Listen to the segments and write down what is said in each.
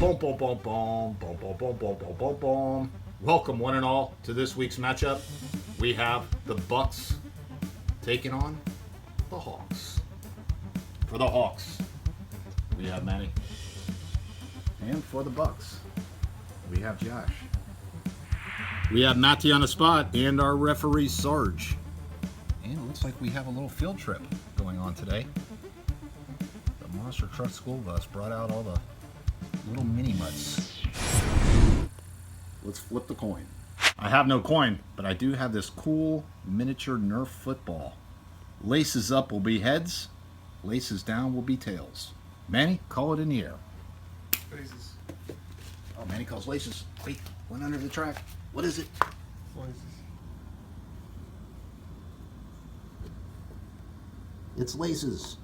Boom, boom, boom, boom, boom, boom, boom, boom, boom, boom, boom. Welcome, one and all, to this week's matchup. We have the Bucs taking on the Hawks. For the Hawks, we have Manny. And for the Bucs, we have Josh. We have Matty on the spot and our referee Sarge. And it looks like we have a little field trip going on today. The Monster Truck School Bus brought out all the little mini mutts. Let's flip the coin. I have no coin, but I do have this cool miniature Nerf football. Laces up will be heads, laces down will be tails. Manny, call it in the air. Laces. Oh, Manny calls laces. Wait, went under the track. What is it? Laces. It's laces.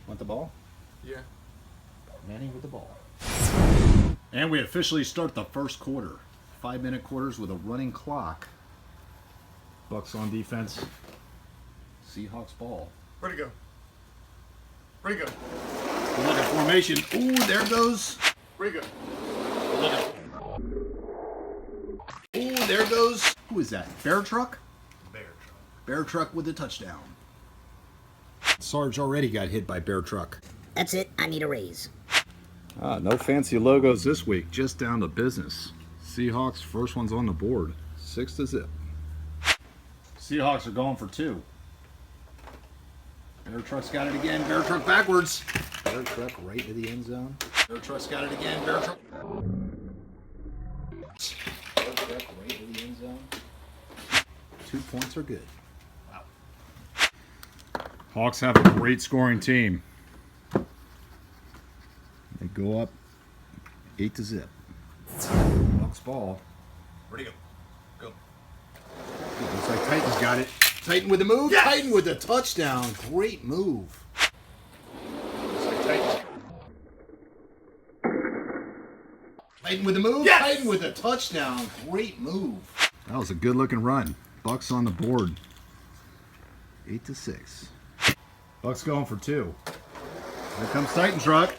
Want the ball? Yeah. Manny with the ball. And we officially start the first quarter. 5-minute quarters with a running clock. Bucs on defense. Seahawks ball. Where'd it go? Where'd it go? Good look at formation. Ooh, there it goes. Where'd it go? Good look at... Ooh, there it goes. Who is that? Bear Truck? Bear Truck. Bear Truck with the touchdown. Sarge already got hit by Bear Truck. That's it. I need a raise. No fancy logos this week, just down to business. Seahawks, first one's on the board. 6-0. Seahawks are going for 2. Bear Truck's got it again. Bear Truck backwards. Bear Truck right to the end zone. Bear Truck's got it again. Bear Truck. Bear Truck right to the end zone. 2 points are good. Wow. Hawks have a great scoring team. They go up 8-0. Bucs ball. Where'd he go? Go. Looks like Titan's got it. Titan with the move. Yes! Titan with the touchdown. Great move. Looks like Titans. Titan with the move. Yes! Titan with the touchdown. Great move. That was a good looking run. Bucs on the board. 8-6. Bucs going for 2. Here comes Titan Truck.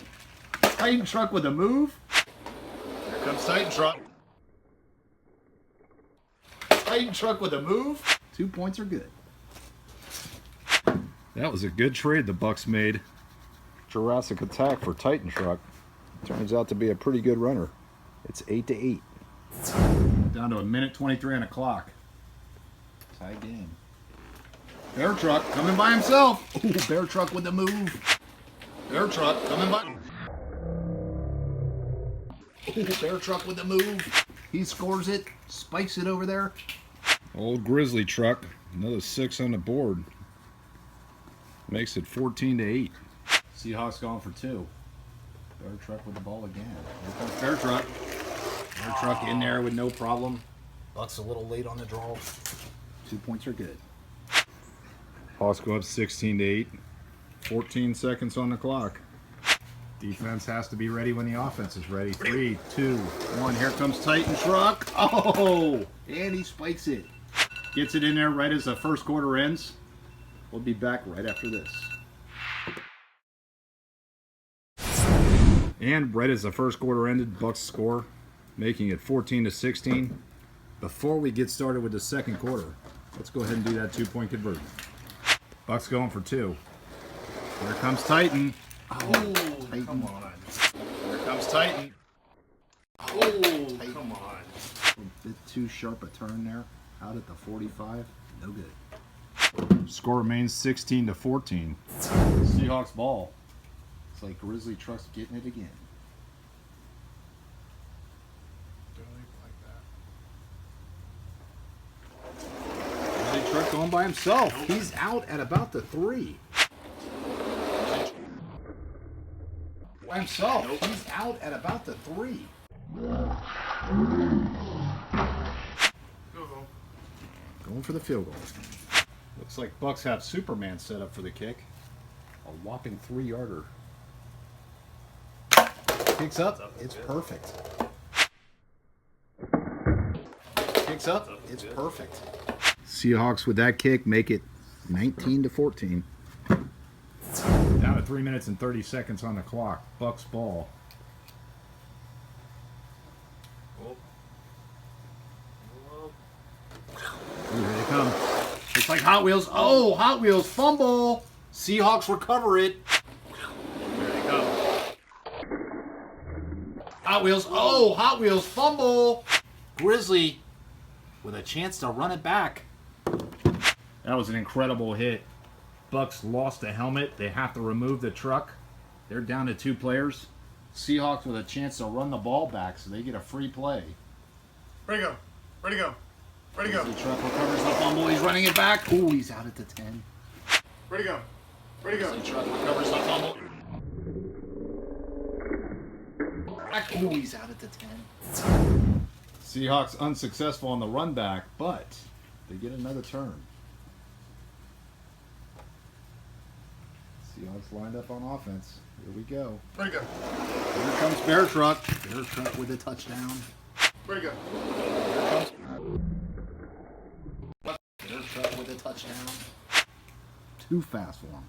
Titan Truck with a move. Here comes Titan Truck. Titan Truck with a move. 2 points are good. That was a good trade the Bucs made. Jurassic Attack for Titan Truck. Turns out to be a pretty good runner. It's 8-8. Down to 1:23 on the clock. Tie game. Bear Truck coming by himself. Ooh, Bear Truck with the move. Bear Truck coming by. Ooh, Bear Truck with the move. He scores it. Spikes it over there. Old Grizzly Truck. Another 6 on the board. Makes it 14-8. Seahawks going for 2. Bear Truck with the ball again. Here comes Bear Truck. Bear Truck in there with no problem. Bucs a little late on the draw. 2 points are good. Hawks go up 16-8. 14 seconds on the clock. Defense has to be ready when the offense is ready. 3, 2, 1. Here comes Titan Truck. Oh! And he spikes it. Gets it in there right as the first quarter ends. We'll be back right after this. And right as the first quarter ended, Bucs score, making it 14-16. Before we get started with the second quarter, let's go ahead and do that 2-point conversion. Bucs going for 2. Here comes Titan. Oh, Titan. Come on. Here comes Titan. Oh, Titan. come on. A bit too sharp a turn there. Out at the 45. No good. Score remains 16-14. Seahawks ball. It's like Grizzly Truck's getting it again. Don't even like that. Grizzly Truck going by himself. He's out at about the 3. By himself. Nope. He's out at about the 3. Go. Going for the field goal. Looks like Bucs have Superman set up for the kick. A whopping 3-yarder. Kicks up. It's perfect. Kicks up. It's perfect. Seahawks with that kick make it 19-14. Down to 3 minutes and 30 seconds on the clock. Bucs ball. Looks like Hot Wheels. Oh, Hot Wheels fumble. Seahawks recover it. There they go. Hot Wheels. Oh, Hot Wheels fumble. Grizzly with a chance to run it back. That was an incredible hit. Bucs lost the helmet. They have to remove the truck. They're down to 2 players. Seahawks with a chance to run the ball back, so they get a free play. Ready to go. Ready to go. Ready to go. The truck recovers the fumble. He's running it back. Ooh, he's out at the 10. Ready to go. Ready to go. The truck recovers the fumble. Ooh, he's out at the 10. Seahawks unsuccessful on the run back, but they get another turn. Seahawks lined up on offense. Here we go. Ready to go. Here comes Bear Truck. Bear Truck with a touchdown. Ready to go. Bear Truck with a touchdown. Too fast for him.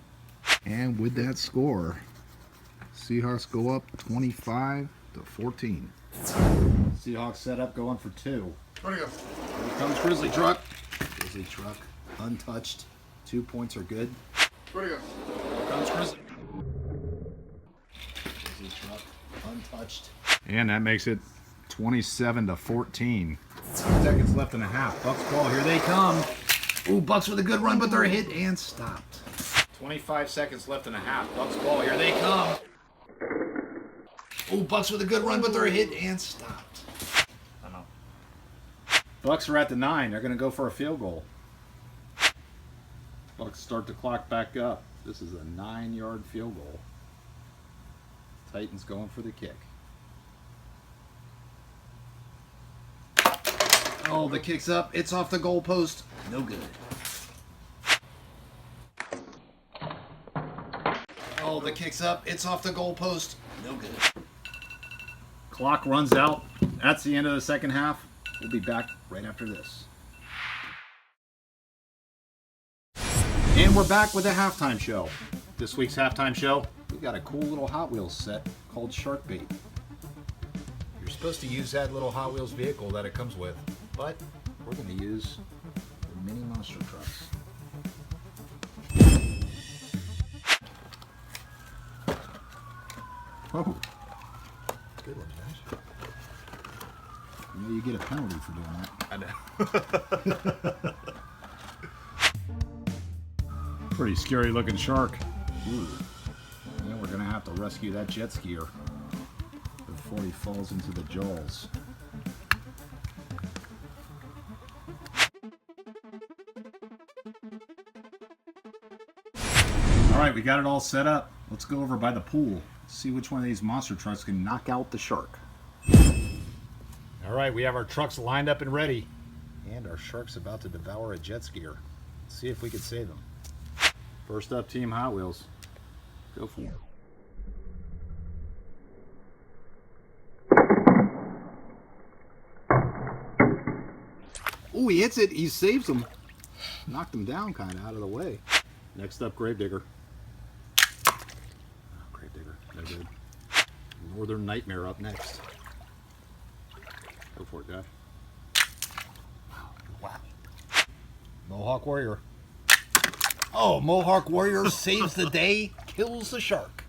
And with that score, Seahawks go up 25-14. Seahawks set up going for 2. Ready to go. Here comes Grizzly Truck. Grizzly Truck untouched. 2 points are good. Ready to go. Here comes Grizzly. Grizzly Truck untouched. And that makes it 27-14. 2 seconds left in the half. Bucs ball. Here they come. Ooh, Bucs with a good run, but they're hit and stopped. 25 seconds left in the half. Bucs ball. Here they come. Ooh, Bucs with a good run, but they're hit and stopped. I know. Bucs are at the 9. They're going to go for a field goal. Bucs start the clock back up. This is a 9-yard field goal. Titans going for the kick. Oh, the kick's up. It's off the goalpost. No good. Oh, the kick's up. It's off the goalpost. No good. Clock runs out. That's the end of the second half. We'll be back right after this. And we're back with the halftime show. This week's halftime show, we got a cool little Hot Wheels set called Shark Bait. You're supposed to use that little Hot Wheels vehicle that it comes with, but we're going to use the mini monster trucks. Oh, good one, Josh. You know you get a penalty for doing that. I know. Pretty scary looking shark. Ooh. Yeah, we're gonna have to rescue that jet skier before he falls into the jaws. Alright, we got it all set up. Let's go over by the pool. See which one of these monster trucks can knock out the shark. Alright, we have our trucks lined up and ready. And our shark's about to devour a jet skier. Let's see if we can save him. First up, Team Hot Wheels. Go for it. Oh, he hits it. He saves him. Knocked him down kind of out of the way. Next up, Gravedigger. Oh, Gravedigger. No good. Northern Nightmare up next. Go for it, guy. Wow. Mohawk Warrior. Oh, Mohawk Warrior saves the day, kills the shark.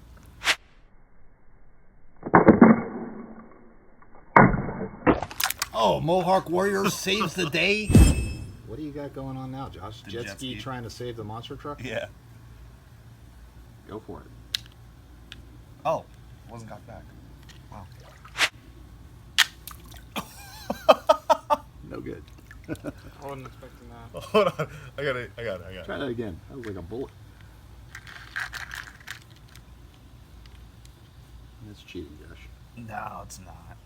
Oh, Mohawk Warrior saves the day. What do you got going on now, Josh? Jet ski trying to save the monster truck? Yeah. Go for it. Oh, wasn't got back. Wow. No good. I wasn't expecting that. Hold on. I got it. Try that again. That was like a bullet. That's cheating, Josh. No, it's not.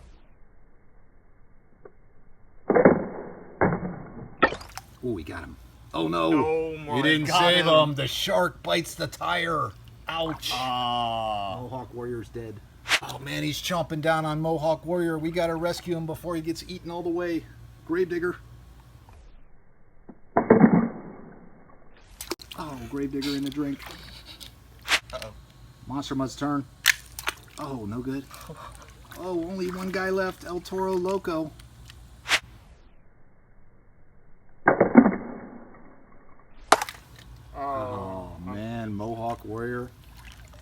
Oh, we got him. Oh, no. Oh, my You didn't got save him. him. The shark bites the tire. Ouch. Ah. Mohawk Warrior's dead. Oh, man, he's chomping down on Mohawk Warrior. We got to rescue him before he gets eaten all the way. Gravedigger. Oh, Gravedigger in the drink. Uh-oh. Monster must turn. Oh, no good. Oh, only one guy left. El Toro Loco.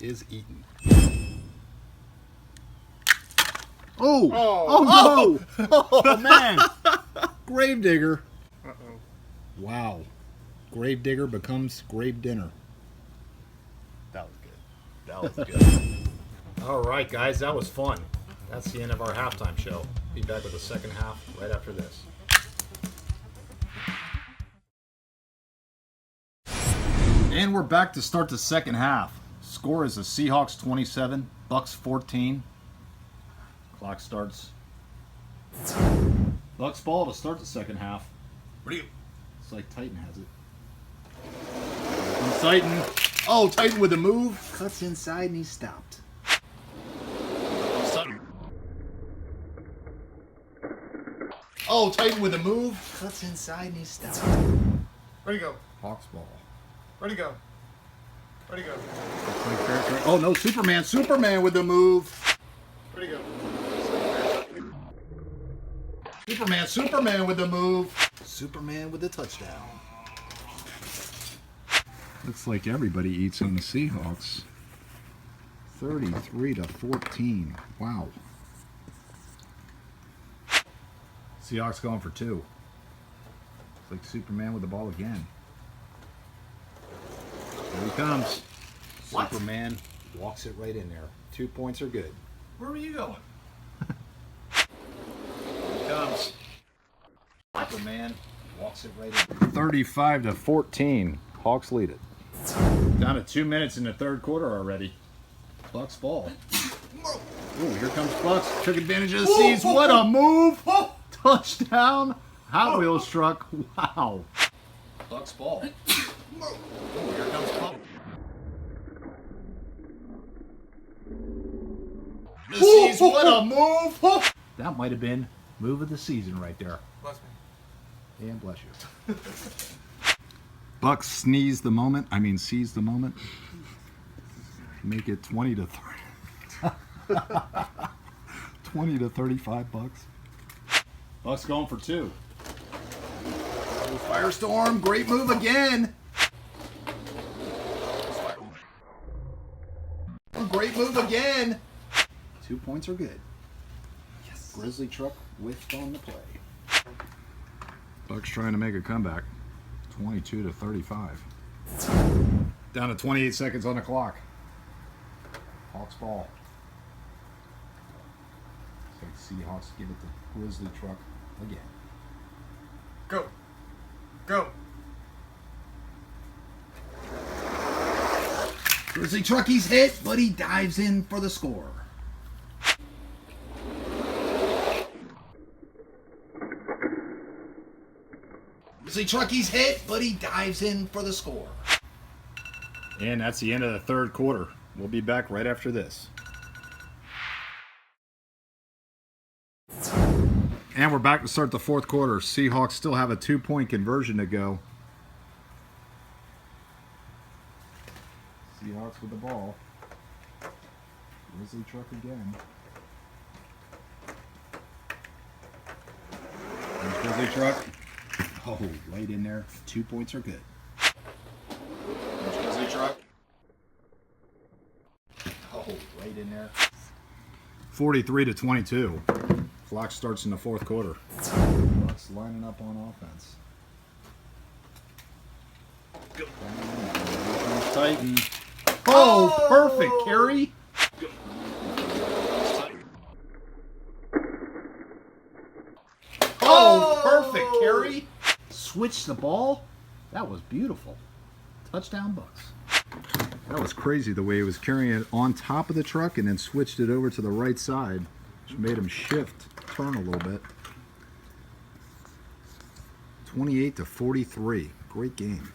is eaten. Oh. No! Oh, man! Gravedigger. Uh-oh. Wow. Gravedigger becomes grave dinner. That was good. That was good. All right, guys, that was fun. That's the end of our halftime show. Be back with the second half right after this. And we're back to start the second half. Score is the Seahawks 27, Bucs 14. Clock starts. Bucs ball to start the second half. Where do you? It's like Titan has it. And Titan. Oh, Titan with the move. Cuts inside and he stopped. Oh, Titan with the move. Cuts inside and he stopped. Where'd he go? Hawks ball. Where'd he go? Where'd he go? Oh no, Superman. Superman with the move. Where'd he go? Superman with the move. Superman with the touchdown. Looks like everybody eats on the Seahawks. 33-14. Wow. Seahawks going for 2. It's like Superman with the ball again. Here he comes. What? Superman walks it right in there. 2 points are good. Where were you going? Here he comes. Superman walks it right in. 35-14. Hawks lead it. Down to 2 minutes in the third quarter already. Bucs ball. Ooh, here comes Bucs. Took advantage of the seas. What a move! Touchdown! Hot Wheels truck. Wow. Bucs ball. Ooh, here comes Bucs. The seas. What a move! That might have been move of the season right there. Bless me. And bless you. Bucs seize the moment. Make it 20-3. 20-35 Bucs. Bucs going for 2. Wheels Firestorm, great move again. Great move again. 2 points are good. Yes. Grizzly truck whiffed on the play. Bucs trying to make a comeback. 22-35. Down to 28 seconds on the clock. Hawks ball. Looks like Seahawks give it to Grizzly truck again. Go. Go. Grizzly truck, he's hit, but he dives in for the score. Grizzly truck, he's hit, but he dives in for the score. And that's the end of the third quarter. We'll be back right after this. And we're back to start the fourth quarter. Seahawks still have a 2-point conversion to go. Seahawks with the ball. Grizzly truck again. There's Grizzly truck. Oh, right in there. 2 points are good. There's Grizzly truck. Oh, right in there. 43-22. Clock starts in the fourth quarter. Bucs lining up on offense. Go. Titan. Oh, perfect carry. Oh, perfect carry. Switch the ball. That was beautiful. Touchdown Bucs. That was crazy the way he was carrying it on top of the truck and then switched it over to the right side, which made him turn a little bit. 28-43. Great game.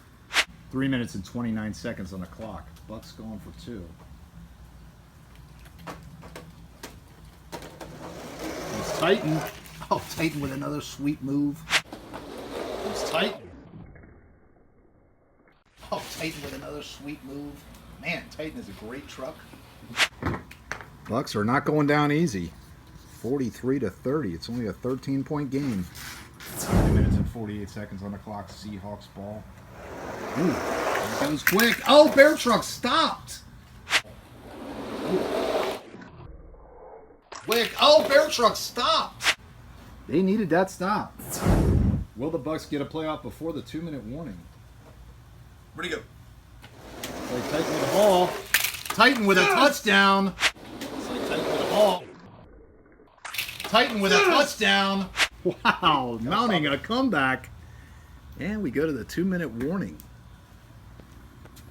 3 minutes and 29 seconds on the clock. Bucs going for 2. It's Titan. Oh, Titan with another sweet move. It's Titan. Oh, Titan with another sweet move. Man, Titan is a great truck. Bucs are not going down easy. 43-30. It's only a 13-point game. 2 minutes and 48 seconds on the clock. Seahawks ball. Ooh, that was quick. Oh, Bear truck stopped. No, Bear Truck, stop! They needed that stop. Will the Bucs get a playoff before the 2-minute warning? Ready to go. It's like Titan with the ball. Titan with a touchdown. It's like Titan with the ball. Titan with a touchdown. Wow, mounting a comeback. And we go to the 2-minute warning.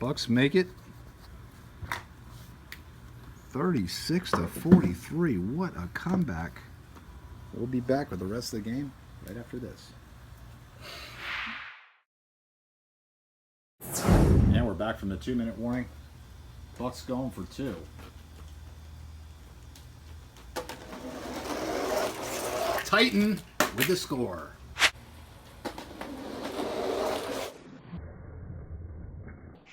Bucs make it 36-43. What a comeback. We'll be back with the rest of the game right after this. And we're back from the 2-minute warning. Bucs going for 2. Titan with the score.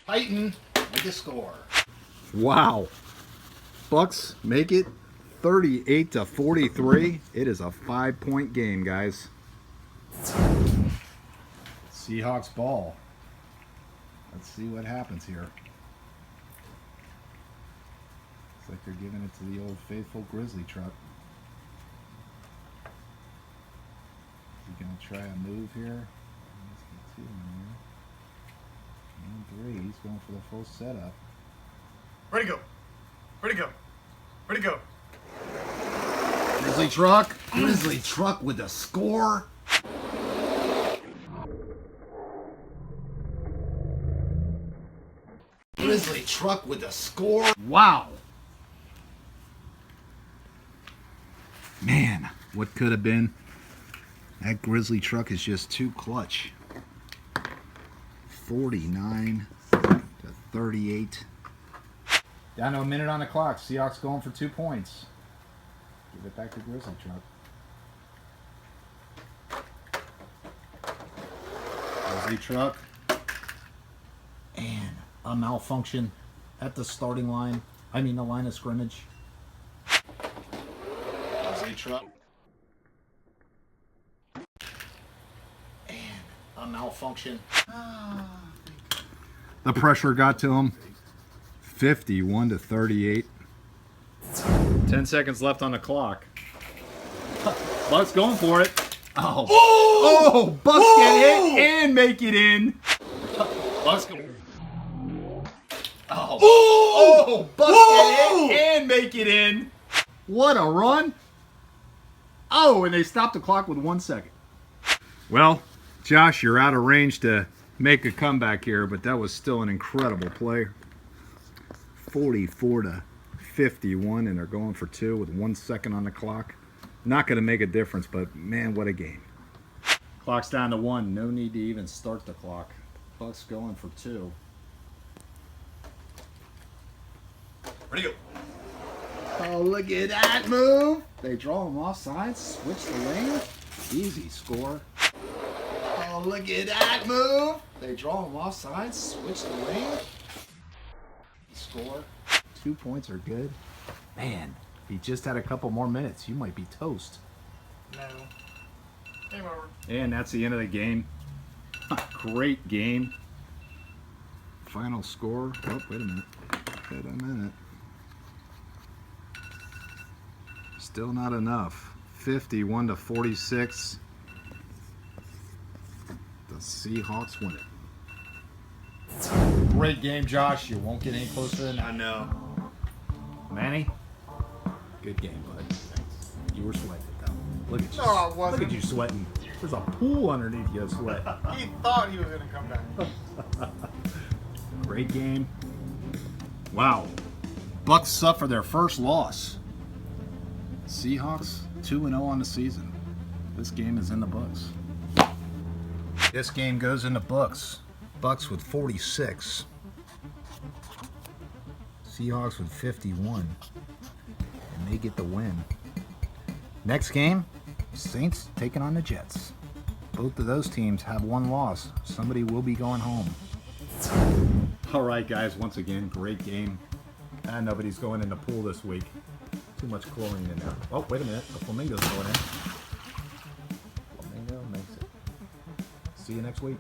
Titan with the score. Wow. Bucs make it 38-43. It is a 5-point game, guys. Seahawks ball. Let's see what happens here. Looks like they're giving it to the old faithful Grizzly truck. Is he going to try a move here? He's got 2 in here. And 3. He's going for the full setup. Ready to go. Ready to go. Ready to go. Grizzly truck. Grizzly truck with a score. Grizzly truck with a score. Wow. Man, what could have been? That Grizzly truck is just too clutch. 49-38. Down to a minute on the clock. Seahawks going for 2 points. Give it back to Grizzly truck. Grizzly truck. And a malfunction at the starting line. I mean the line of scrimmage. Grizzly truck. And a malfunction. The pressure got to him. 51-38. 10 seconds left on the clock. Bucs going for it. Oh. Oh, Bucs get hit and make it in. Bucs go. Oh. Oh, Bucs get hit and make it in. What a run. Oh, and they stopped the clock with 1 second. Well, Josh, you're out of range to make a comeback here, but that was still an incredible play. 44-51, and they're going for 2 with 1 second on the clock. Not going to make a difference, but man, what a game. Clock's down to 1. No need to even start the clock. Bucs going for 2. Ready to go. Oh, look at that move. They draw him offside, switch the lane. Easy score. Oh, look at that move. They draw him offside, switch the lane. Score. 2 points are good. Man, if you just had a couple more minutes, you might be toast. No. Game over. And that's the end of the game. Great game. Final score. Oh, wait a minute. Wait a minute. Still not enough. 51-46. The Seahawks win it. Great game, Josh. You won't get any closer than that. I know. Manny, good game, bud. You were sweating, though. Look at you. No, I wasn't. Look at you sweating. There's a pool underneath you of sweat. He thought he was going to come back. Great game. Wow. Bucs suffer their first loss. Seahawks 2-0 on the season. This game is in the books. This game goes in the books. Bucs with 46. Seahawks with 51. And they get the win. Next game, Saints taking on the Jets. Both of those teams have 1 loss. Somebody will be going home. All right, guys. Once again, great game. Nobody's going in the pool this week. Too much chlorine in there. Oh, wait a minute. The flamingo's going in. Flamingo makes it. See you next week.